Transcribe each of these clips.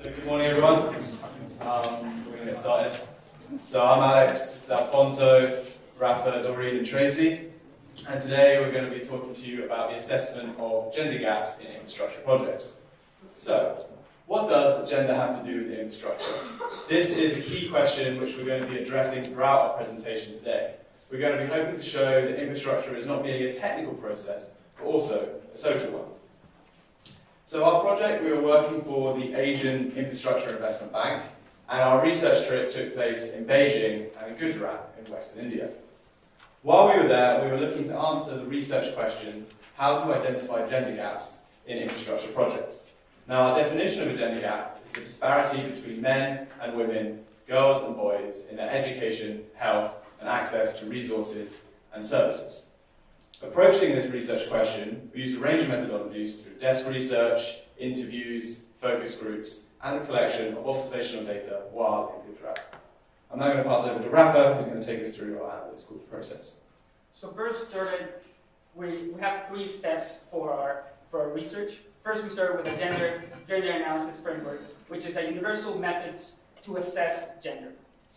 So good morning, everyone. We're going to get started. So I'm Alex, this is Alfonso, Rafael, Dorine, and Tracy. And today we're going to be talking to you about the assessment of gender gaps in infrastructure projects. So, what does gender have to do with the infrastructure? This is a key question which we're going to be addressing throughout our presentation today. We're going to be hoping to show that infrastructure is not merely a technical process, but also a social one. So our project, we were working for the Asian Infrastructure Investment Bank, and our research trip took place in Beijing and in Gujarat in Western India. While we were there, we were looking to answer the research question, how to identify gender gaps in infrastructure projects. Now, our definition of a gender gap is the disparity between men and women, girls and boys in their education, health, and access to resources and services. Approaching this research question, we used a range of methodologies through desk research, interviews, focus groups, and the collection of observational data while in Gujarat. I'm now going to pass over to Rafa, who's going to take us through our analytical process. So first, we have 3 steps for our research. First, we started with a gender analysis framework, which is a universal methods to assess gender.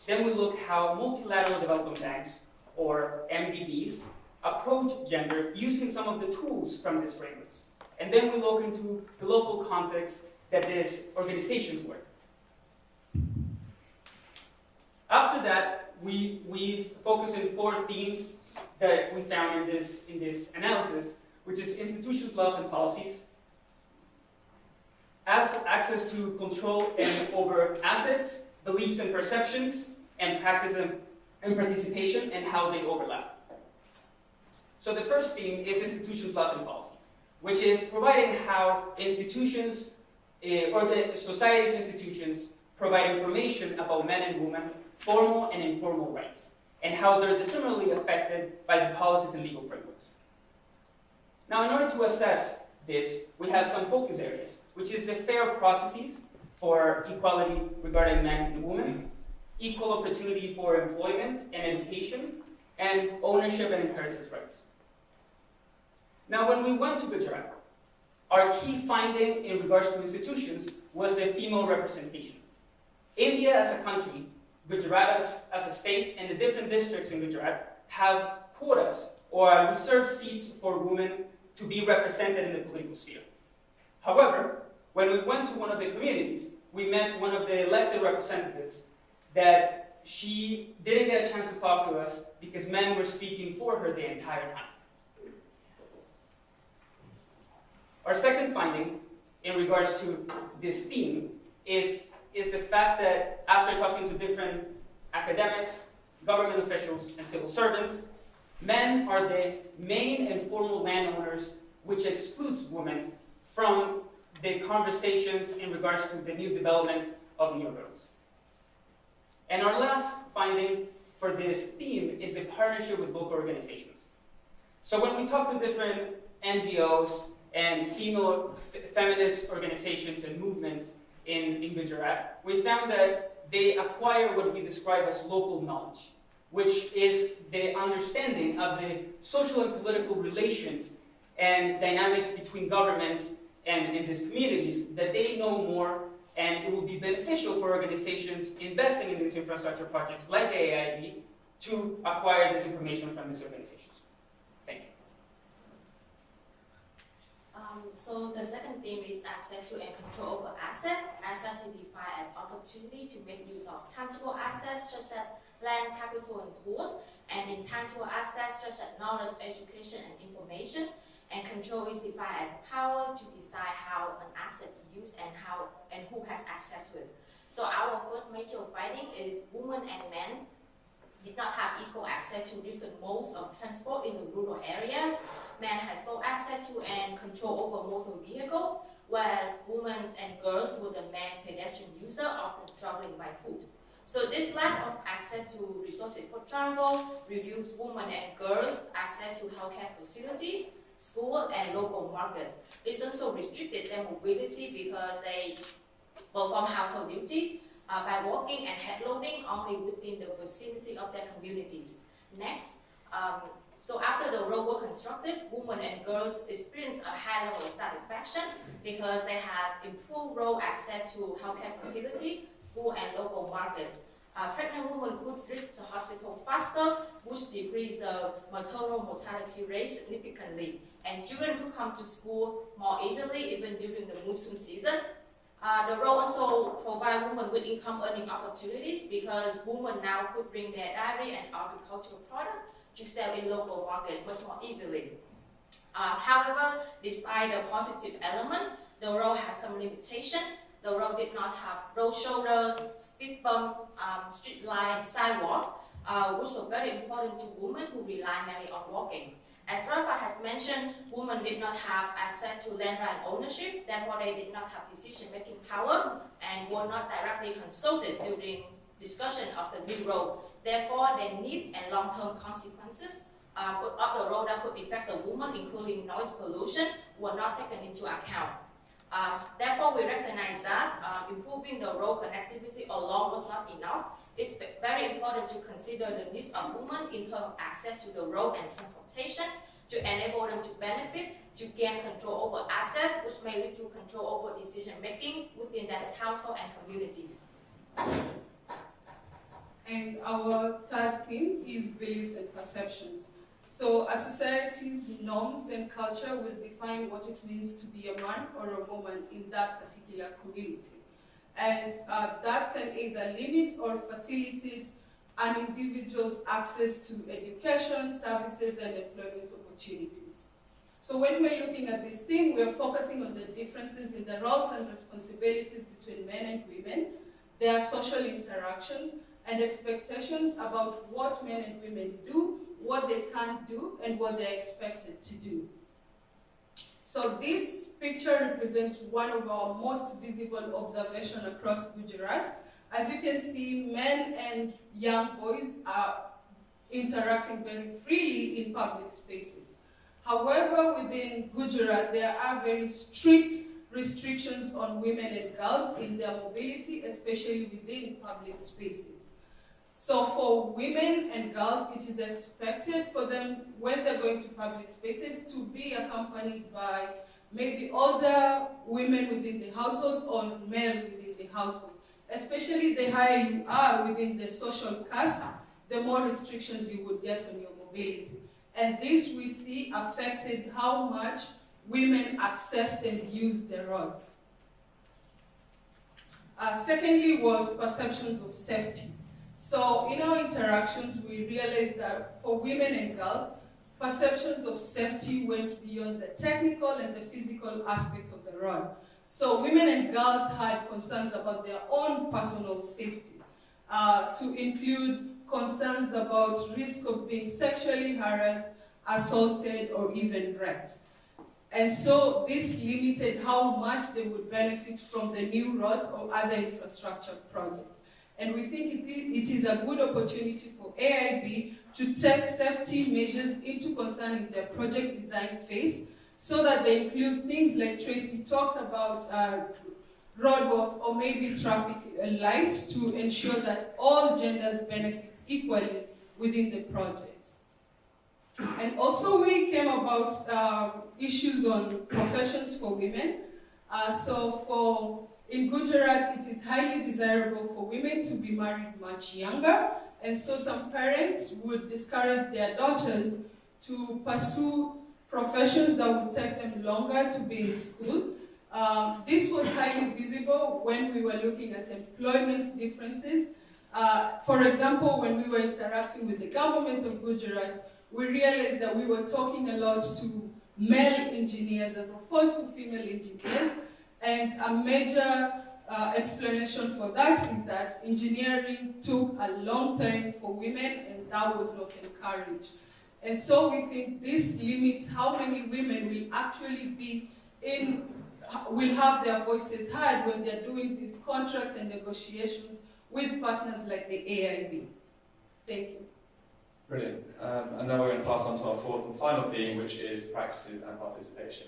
Then we look how multilateral development banks, or MPPs, approach gender using some of the tools from these frameworks. And then we look into the local context that these organizations work. After that, we focus on 4 themes that we found in this analysis, which is institutions, laws, and policies, access to control and over assets, beliefs and perceptions, and practice and participation, and how they overlap. So the first theme is institutions, laws, and policy, which is providing how institutions, or the society's institutions, provide information about men and women, formal and informal rights, and how they're dissimilarly affected by the policies and legal frameworks. Now, in order to assess this, we have some focus areas, which is the fair processes for equality regarding men and women, equal opportunity for employment and education, and ownership and inheritance rights. Now, when we went to Gujarat, our key finding in regards to institutions was the female representation. India as a country, Gujarat as a state, and the different districts in Gujarat have quotas or reserved seats for women to be represented in the political sphere. However, when we went to one of the communities, we met one of the elected representatives that she didn't get a chance to talk to us because men were speaking for her the entire time. Our second finding in regards to this theme is the fact that after talking to different academics, government officials, and civil servants, men are the main and formal landowners, which excludes women from the conversations in regards to the new development of new roads. And our last finding for this theme is the partnership with local organizations. So when we talk to different NGOs and feminist organizations and movements in Gujarat, we found that they acquire what we describe as local knowledge, which is the understanding of the social and political relations and dynamics between governments and in these communities, that they know more, and it will be beneficial for organizations investing in these infrastructure projects like the AIIB to acquire this information from these organizations. Thank you. So the second theme is access to and control over assets. Assets we define as opportunity to make use of tangible assets such as land, capital, and tools, and intangible assets such as knowledge, education, and information. And control is defined as power to decide how an asset is used and who has access to it. So our first major finding is women and men did not have equal access to different modes of transport in the rural areas. Men has full access to and control over motor vehicles, whereas women and girls were the main pedestrian user, often traveling by foot. So this lack of access to resources for travel reduced women and girls' access to healthcare facilities, school, and local markets. This also restricted their mobility because they perform household duties by walking and head loading only within the vicinity of their communities. Next, So after the road were constructed, women and girls experienced a high level of satisfaction because they had improved road access to healthcare facility, school, and local market. Pregnant women could reach the hospital faster, which decreased the maternal mortality rate significantly. And children could come to school more easily, even during the monsoon season. The road also provides women with income earning opportunities because women now could bring their dairy and agricultural products to sell in local market much more easily. However, despite the positive element, the road has some limitation. The road did not have road shoulders, speed bump, street light, sidewalk, which were very important to women who rely mainly on walking. As Rafael has mentioned, women did not have access to land right ownership, therefore they did not have decision-making power and were not directly consulted during discussion of the new road. Therefore, their needs and long-term consequences of the road that could affect the woman, including noise pollution, were not taken into account. Therefore, we recognize that improving the road connectivity alone was not enough. It's very important to consider the needs of women in terms of access to the road and transportation to enable them to benefit, to gain control over assets, which may lead to control over decision-making within their household and communities. And our third theme is beliefs and perceptions. So a society's norms and culture will define what it means to be a man or a woman in that particular community. And that can either limit or facilitate an individual's access to education, services, and employment opportunities. So when we're looking at this theme, we're focusing on the differences in the roles and responsibilities between men and women, their social interactions, and expectations about what men and women do, what they can't do, and what they're expected to do. So this picture represents one of our most visible observations across Gujarat. As you can see, men and young boys are interacting very freely in public spaces. However, within Gujarat, there are very strict restrictions on women and girls in their mobility, especially within public spaces. So for women and girls, it is expected for them, when they're going to public spaces, to be accompanied by maybe older women within the households or men within the household. Especially the higher you are within the social caste, the more restrictions you would get on your mobility. And this, we see, affected how much women accessed and used the roads. Secondly was perceptions of safety. So in our interactions, we realized that for women and girls, perceptions of safety went beyond the technical and the physical aspects of the road. So women and girls had concerns about their own personal safety, to include concerns about risk of being sexually harassed, assaulted, or even raped. And so this limited how much they would benefit from the new roads or other infrastructure projects. And we think it is a good opportunity for AIIB to take safety measures into concern in their project design phase, so that they include things like Tracy talked about, roadworks or maybe traffic lights, to ensure that all genders benefit equally within the projects. And also we came about issues on professions for women. In Gujarat, it is highly desirable for women to be married much younger, and so some parents would discourage their daughters to pursue professions that would take them longer to be in school. This was highly visible when we were looking at employment differences. For example, when we were interacting with the government of Gujarat, we realized that we were talking a lot to male engineers as opposed to female engineers. And a major explanation for that is that engineering took a long time for women, and that was not encouraged. And so we think this limits how many women will actually will have their voices heard when they're doing these contracts and negotiations with partners like the AIIB. Thank you. Brilliant. And now we're going to pass on to our fourth and final theme, which is practices and participation.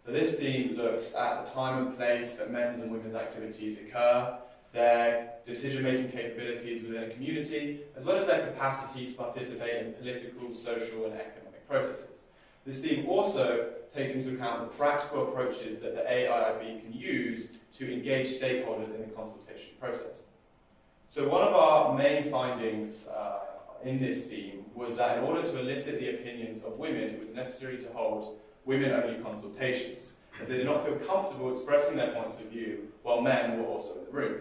So this theme looks at the time and place that men's and women's activities occur, their decision-making capabilities within a community, as well as their capacity to participate in political, social, and economic processes. This theme also takes into account the practical approaches that the AIIB can use to engage stakeholders in the consultation process. So one of our main findings in this theme was that in order to elicit the opinions of women, it was necessary to hold women-only consultations, as they did not feel comfortable expressing their points of view while men were also in the room.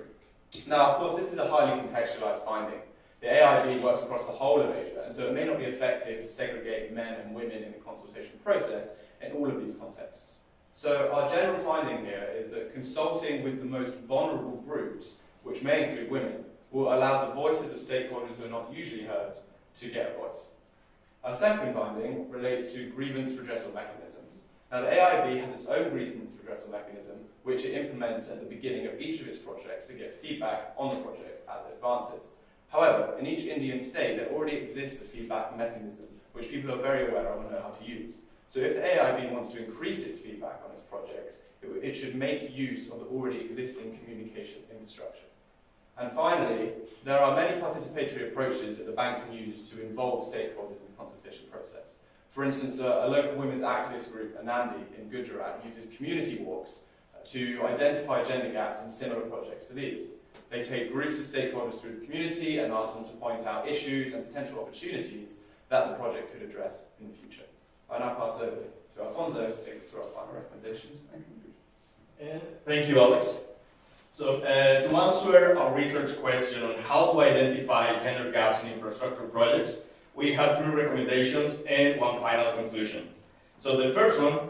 Now, of course, this is a highly contextualized finding. The AIIB works across the whole of Asia, and so it may not be effective to segregate men and women in the consultation process in all of these contexts. So our general finding here is that consulting with the most vulnerable groups, which may include women, will allow the voices of stakeholders who are not usually heard to get a voice. Our second finding relates to grievance redressal mechanisms. Now, the AIIB has its own grievance redressal mechanism, which it implements at the beginning of each of its projects to get feedback on the project as it advances. However, in each Indian state, there already exists a feedback mechanism, which people are very aware of and know how to use. So if the AIIB wants to increase its feedback on its projects, it should make use of the already existing communication infrastructure. And finally, there are many participatory approaches that the bank can use to involve stakeholders in the consultation process. For instance, a local women's activist group, Hernandez, in Gujarat, uses community walks to identify gender gaps in similar projects to these. They take groups of stakeholders through the community and ask them to point out issues and potential opportunities that the project could address in the future. I now pass over to Alfonso to take us through our final recommendations and conclusions. Thank you, Alex. So, to answer our research question on how to identify gender gaps in infrastructure projects, we have 3 recommendations and 1 final conclusion. So the first one,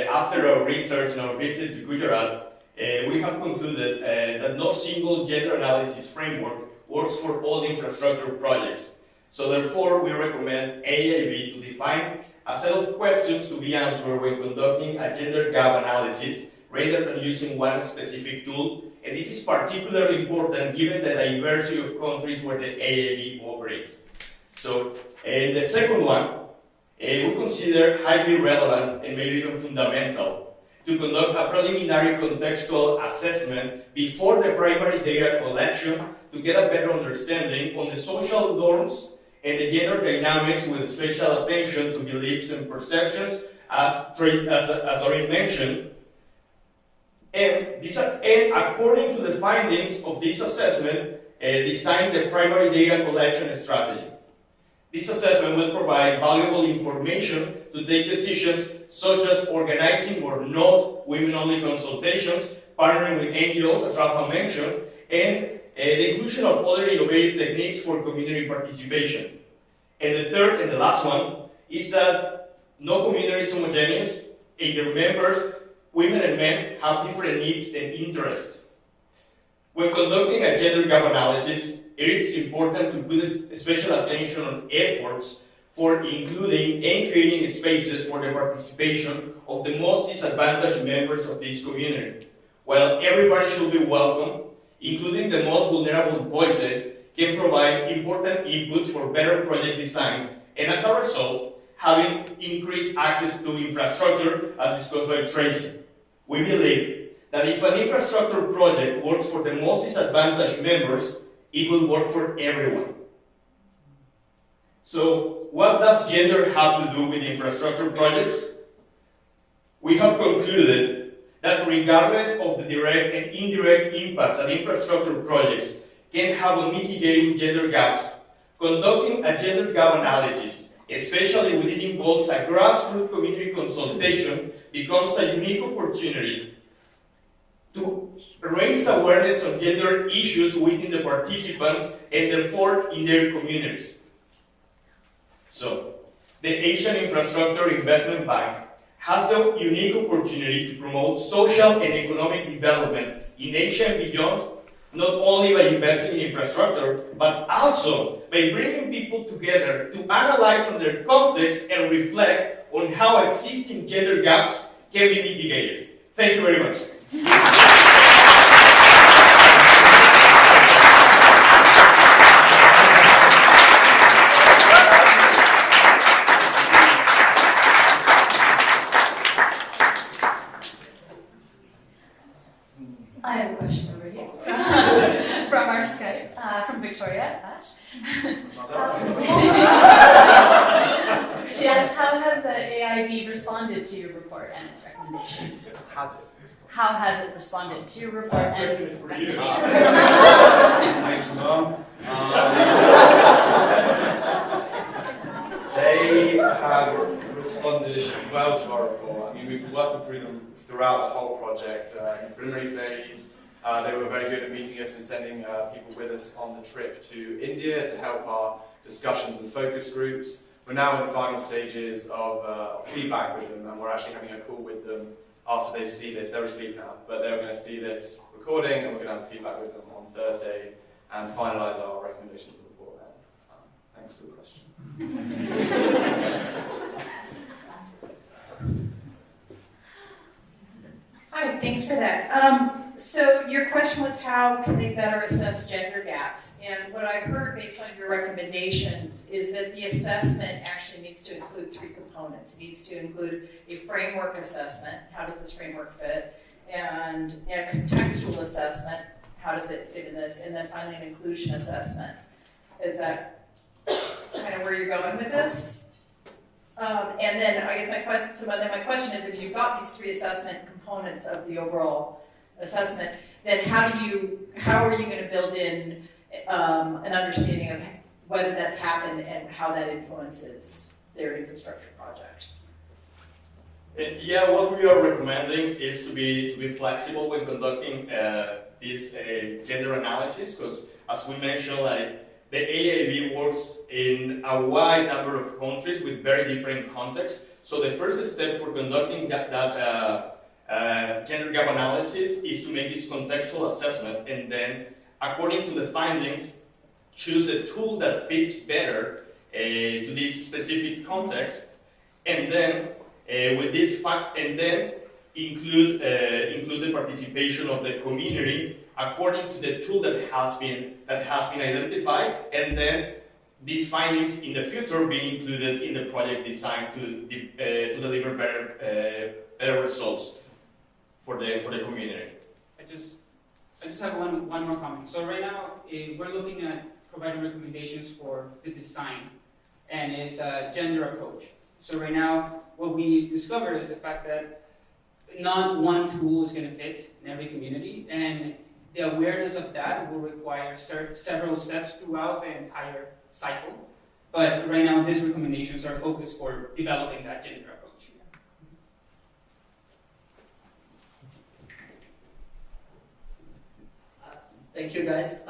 after our research and our visit to Gujarat, we have concluded that no single gender analysis framework works for all infrastructure projects. So therefore, we recommend AIIB to define a set of questions to be answered when conducting a gender gap analysis, rather than using one specific tool. And this is particularly important given the diversity of countries where the AIIB operates. So the second one, we consider highly relevant and maybe even fundamental to conduct a preliminary contextual assessment before the primary data collection to get a better understanding on the social norms and the gender dynamics, with special attention to beliefs and perceptions, as Dorine mentioned. And according to the findings of this assessment, design the primary data collection strategy. This assessment will provide valuable information to take decisions such as organizing or not women-only consultations, partnering with NGOs, as Rafael mentioned, and the inclusion of other innovative techniques for community participation. And the third and the last one is that no community is homogeneous. In their members, women and men have different needs and interests. When conducting a gender gap analysis, it is important to put special attention on efforts for including and creating spaces for the participation of the most disadvantaged members of this community. While everybody should be welcome, including the most vulnerable voices can provide important inputs for better project design, and as a result, having increased access to infrastructure, as discussed by Tracy. We believe that if an infrastructure project works for the most disadvantaged members, it will work for everyone. So, what does gender have to do with infrastructure projects? We have concluded that regardless of the direct and indirect impacts that infrastructure projects can have on mitigating gender gaps, conducting a gender gap analysis, especially when it involves a grassroots community consultation, becomes a unique opportunity to raise awareness of gender issues within the participants and therefore in their communities. So, the Asian Infrastructure Investment Bank has a unique opportunity to promote social and economic development in Asia and beyond, not only by investing in infrastructure, but also by bringing people together to analyze on their context and reflect on how existing gender gaps can be mitigated. Thank you very much. I have a question over here from our Skype, from Victoria Ash. recommendations? Has it? How has it responded to your report? That question is for you. Thank you, Mom. They have responded well to our report. I mean, we've been working through them throughout the whole project. In the preliminary phase, they were very good at meeting us and sending people with us on the trip to India to help our discussions and focus groups. We're now in the final stages of feedback with them, and we're actually having a call with them after they see this. They're asleep now, but they're going to see this recording, and we're going to have feedback with them on Thursday and finalise our recommendations of the report then. Thanks for the question. Hi, thanks for that. So your question was how can they better assess gender gaps? And what I heard based on your recommendations is that the assessment actually needs to include 3 components. It needs to include a framework assessment, how does this framework fit, and a contextual assessment, how does it fit in this, and then finally an inclusion assessment. Is that kind of where you're going with this? And then I guess my question is, if you've got these 3 assessment components of the overall assessment, then how are you going to build in an understanding of whether that's happened and how that influences their infrastructure project? Yeah, what we are recommending is to be flexible when conducting this gender analysis, because as we mentioned, the AIIB works in a wide number of countries with very different contexts. So the first step for conducting that gender gap analysis is to make this contextual assessment, and then, according to the findings, choose a tool that fits better to this specific context, and then include the participation of the community according to the tool that has been identified, and then these findings in the future being included in the project design to deliver better results for the community. I just have one more comment. So right now, we're looking at providing recommendations for the design, and it's a gender approach. So right now, what we discovered is the fact that not one tool is going to fit in every community, and the awareness of that will require several steps throughout the entire cycle. But right now, these recommendations are focused for developing that gender approach. Thank you, guys.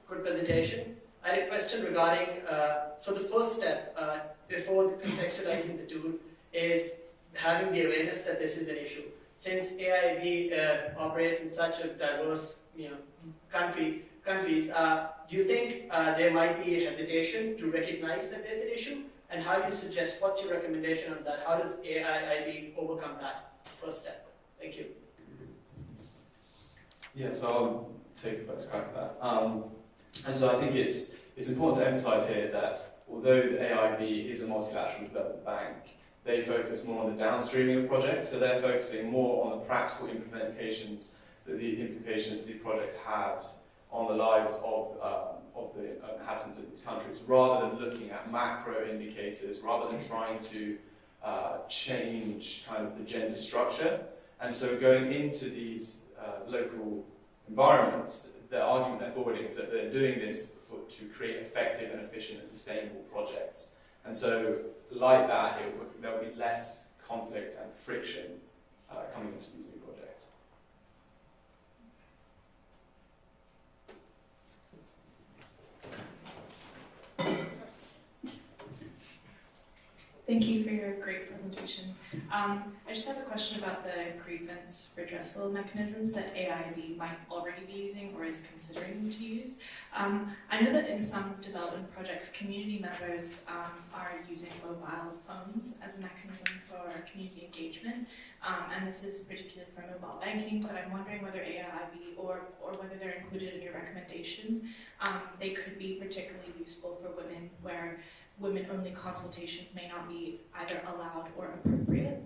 Good presentation. I had a question regarding, so the first step before contextualizing the tool is having the awareness that this is an issue. Since AIIB operates in such a diverse countries, do you think there might be a hesitation to recognize that there's an issue? And how do you suggest, what's your recommendation on that? How does AIIB overcome that first step? Thank you. Yeah, so I'll take a first crack at that. And so I think it's important to emphasise here that although the AIIB is a multilateral development bank, they focus more on the downstreaming of projects, so they're focusing more on the practical implications that the projects have on the lives of the inhabitants of these countries, rather than looking at macro indicators, rather than trying to change kind of the gender structure. And so going into these local environments, the argument they're forwarding is that they're doing this to create effective and efficient and sustainable projects. And so, like that, there will be less conflict and friction coming into these new projects. Thank you for your great presentation. I just have a question about the grievance redressal mechanisms that AIIB might already be using or is considering to use. I know that in some development projects, community members are using mobile phones as a mechanism for community engagement, and this is particularly for mobile banking, but I'm wondering whether AIIB or whether they're included in your recommendations, they could be particularly useful for women where women-only consultations may not be either allowed or appropriate.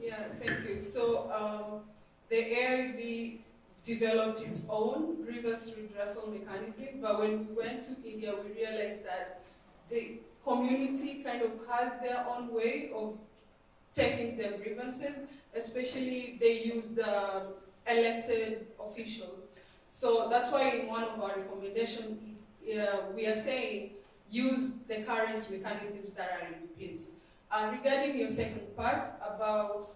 Yeah, thank you. So the AIIB developed its own grievance redressal mechanism, but when we went to India, we realized that the community kind of has their own way of taking their grievances, especially they use the elected officials. So that's why in one of our recommendations, we are saying use the current mechanisms that are in place. Regarding your second part about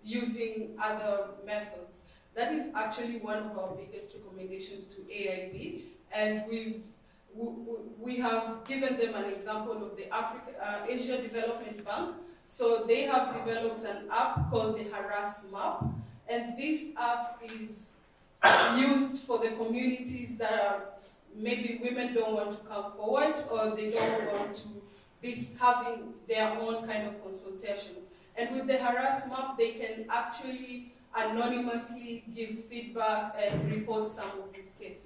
using other methods, that is actually one of our biggest recommendations to AIIB, and we have given them an example of the Asia Development Bank. So they have developed an app called the Harass Map, and this app is used for the communities that are maybe women don't want to come forward or they don't want to be having their own kind of consultations. And with the Harass Map, they can actually anonymously give feedback and report some of these cases.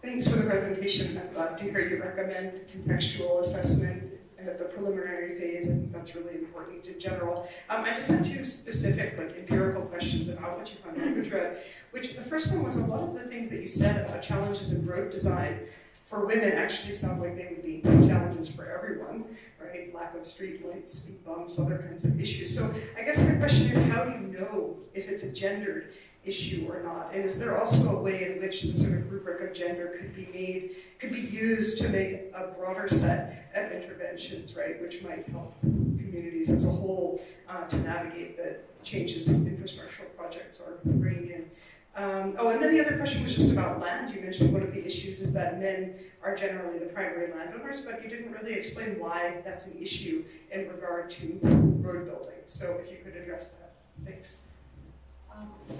Thanks for the presentation. I'm glad to hear you recommend contextual assessment at the preliminary phase, and that's really important in general. I just have two specific, empirical questions about what you found in Gujarat. Which the first one was a lot of the things that you said about challenges in road design for women actually sound like they would be challenges for everyone, right? Lack of street lights, speed bumps, other kinds of issues. So I guess the question is, how do you know if it's a gendered issue or not? And is there also a way in which the sort of rubric of gender could be used to make a broader set of interventions, right, which might help communities as a whole to navigate the changes in infrastructural projects are bringing in? And then the other question was just about land. You mentioned one of the issues is that men are generally the primary landowners, but you didn't really explain why that's an issue in regard to road building. So if you could address that. Thanks.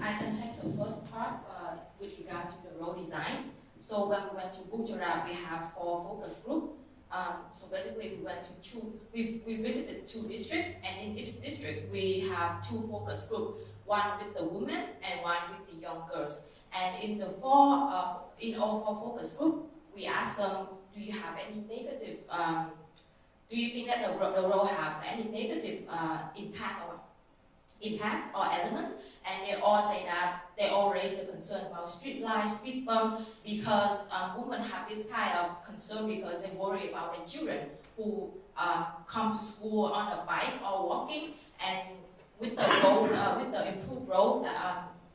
I can take the first part with regard to the road design. So when we went to Gujarat, we have 4 focus groups. So basically, we visited 2 districts, and in each district we have 2 focus groups, one with the women and one with the young girls. And in all 4 focus groups, we asked them, do you have any negative? Do you think that the road have any negative impacts or elements? And they all say that they all raise the concern about street lights, speed bump, because women have this kind of concern because they worry about their children who come to school on a bike or walking, and with the road, with the improved road,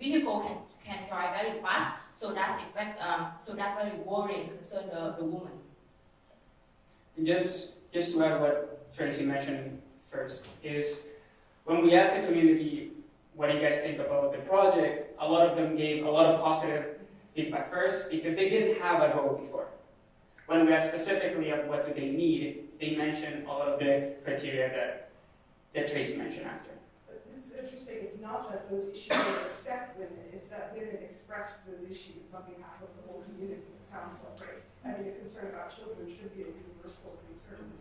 vehicle can drive very fast. So that's very worrying and concern the woman. And just to add what Tracy mentioned first is when we asked the community, what do you guys think about the project? A lot of them gave a lot of positive feedback first because they didn't have a road before. When we asked specifically of what do they need, they mentioned all of the criteria that Tracy mentioned after. But this is interesting. It's not that those issues don't affect women. It's that women express those issues on behalf of the whole community. It sounds like, right? Having a concern about children should be a universal concern,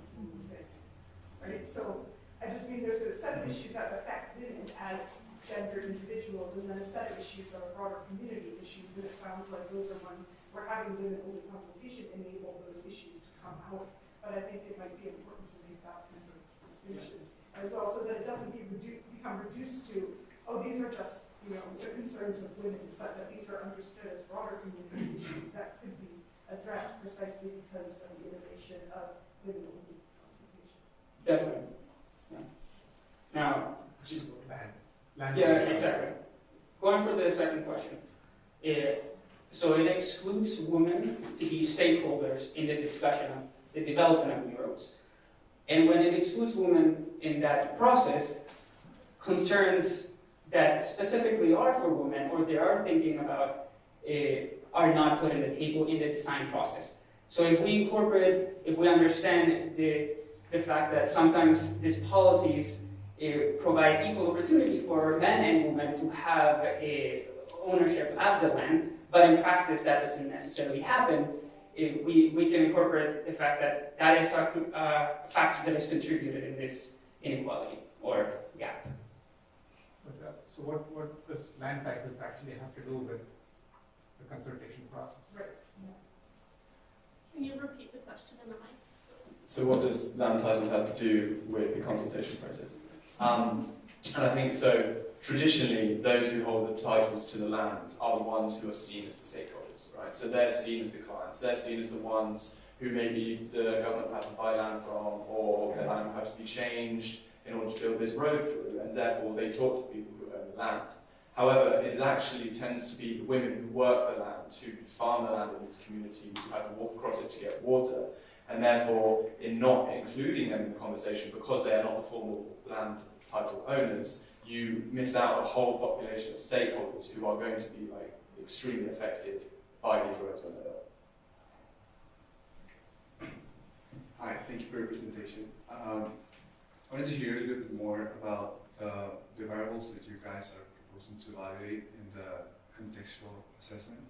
right? So I just mean there's a set of issues that affect women as gendered individuals, and then a set of issues that are broader community issues, and it sounds like those are ones where having women-only consultation enable those issues to come out. But I think it might be important to make that kind of distinction as well, so that it doesn't become reduced to, oh, these are just the concerns of women, but that these are understood as broader community issues that could be addressed precisely because of the innovation of women-only consultation. Definitely. Yeah. Now, she's going to yeah, exactly. Going for the second question. So it excludes women to be stakeholders in the discussion of the development of new roads. And when it excludes women in that process, concerns that specifically are for women or they are thinking about are not put on the table in the design process. So if we understand the fact that sometimes these policies provide equal opportunity for men and women to have ownership of the land, but in practice that doesn't necessarily happen. We can incorporate the fact that is a factor that is contributed in this inequality or gap. But, so what does land titles actually have to do with the consultation process? Right. Can you repeat the question in the mic? So So what does land title have to do with the consultation process? And I think so. Traditionally, those who hold the titles to the land are the ones who are seen as the stakeholders, right? So they're seen as the clients. They're seen as the ones who maybe the government had to buy land from, or their land had to be changed in order to build this road through, and therefore they talk to people who own the land. However, it actually tends to be the women who work the land, who farm the land in these communities, who have to walk across it to get water, and therefore, in not including them in the conversation, because they are not the formal land title owners, you miss out a whole population of stakeholders who are going to be like extremely affected by these roads when they're built. Hi, thank you for your presentation. I wanted to hear a little bit more about the variables that you guys are proposing to evaluate in the contextual assessment.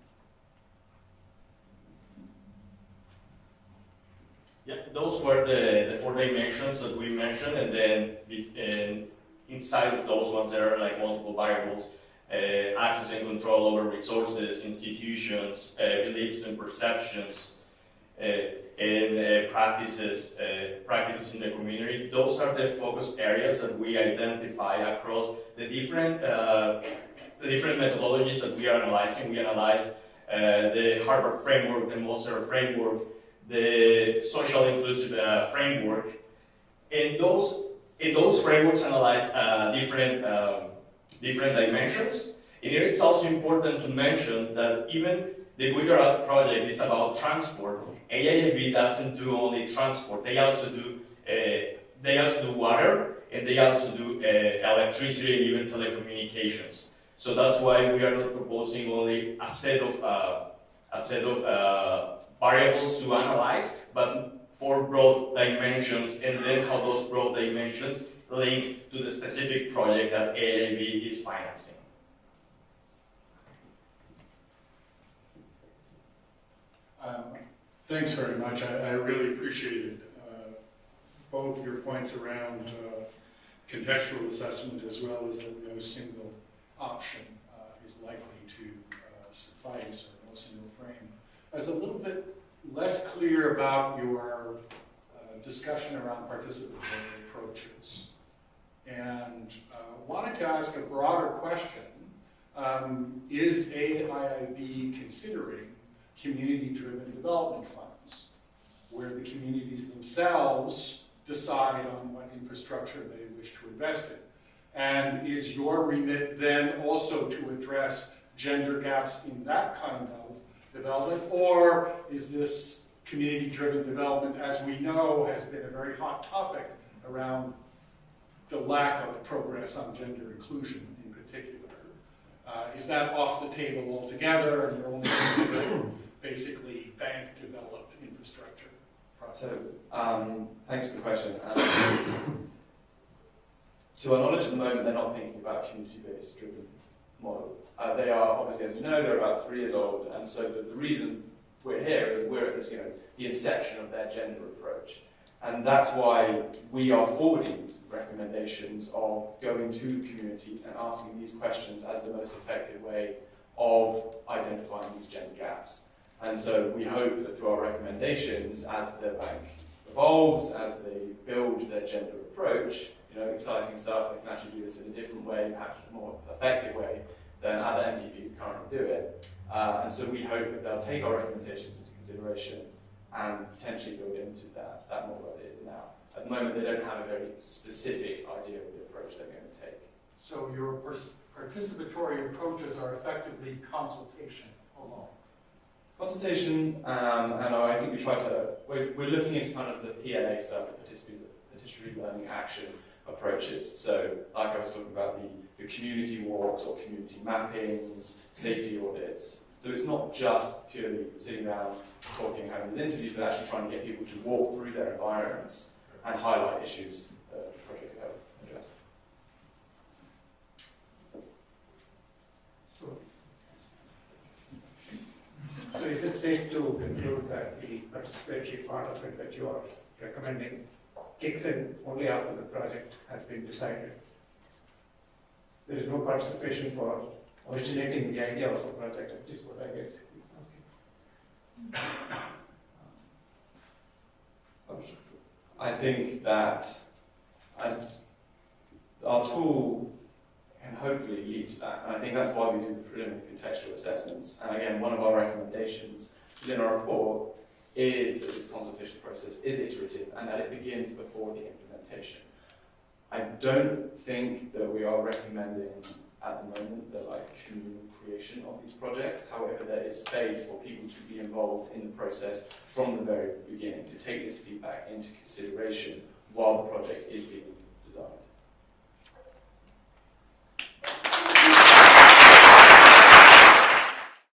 Yeah, those were the 4 dimensions that we mentioned, and then inside of those ones there are like multiple variables, access and control over resources, institutions, beliefs and perceptions, and practices in the community. Those are the focus areas that we identify across the different methodologies that we are analyzing. We analyze the Harvard framework, the Moser framework, the social inclusive framework, and those frameworks analyze different dimensions. And here it's also important to mention that even the Gujarat project is about transport. AIIB doesn't do only transport; they also do water, and they also do electricity and even telecommunications. So that's why we are not proposing only a set of variables to analyze, but 4 broad dimensions, and then how those broad dimensions link to the specific project that AIIB is financing. Thanks very much. I really appreciated both your points around contextual assessment as well as that no single option is likely to suffice, or no single frame. I was a little bit less clear about your discussion around participatory approaches, and wanted to ask a broader question. Is AIIB considering community-driven development funds, where the communities themselves decide on what infrastructure they wish to invest in? And is your remit then also to address gender gaps in that kind of development, or is this community-driven development, as we know, has been a very hot topic around the lack of progress on gender inclusion in particular? Is that off the table altogether, and you're only considering basically bank-developed infrastructure? So, thanks for the question. To our knowledge at the moment, they're not thinking about a community-based driven model. They are, obviously, as you know, they're about 3 years old, and so the reason we're here is we're at this, the inception of their gender approach. And that's why we are forwarding these recommendations of going to communities and asking these questions as the most effective way of identifying these gender gaps. And so we hope that through our recommendations, as the bank evolves, as they build their gender approach, exciting stuff, they can actually do this in a different way, perhaps a more effective way than other MPPs currently do it. And so we hope that they'll take our recommendations into consideration and potentially build into that model as it is now. At the moment, they don't have a very specific idea of the approach they're going to take. So your participatory approaches are effectively consultation alone? Consultation, and I think we're looking into kind of the PLA stuff, the participatory learning action approaches. So, like I was talking about the community walks or community mappings, safety audits. So it's not just purely sitting down, talking, having these interviews, but actually trying to get people to walk through their environments and highlight issues that the project could help address. So is it safe to conclude that the participatory part of it that you are recommending kicks in only after the project has been decided? There is no participation for originating the idea of a project, which is what I guess he's asking. I think that our tool can hopefully lead to that. And I think that's why we do the preliminary contextual assessments. And again, one of our recommendations within our report is that this consultation process is iterative and that it begins before the implementation. I don't think that we are recommending at the moment the communal creation of these projects. However, there is space for people to be involved in the process from the very beginning, to take this feedback into consideration while the project is being designed.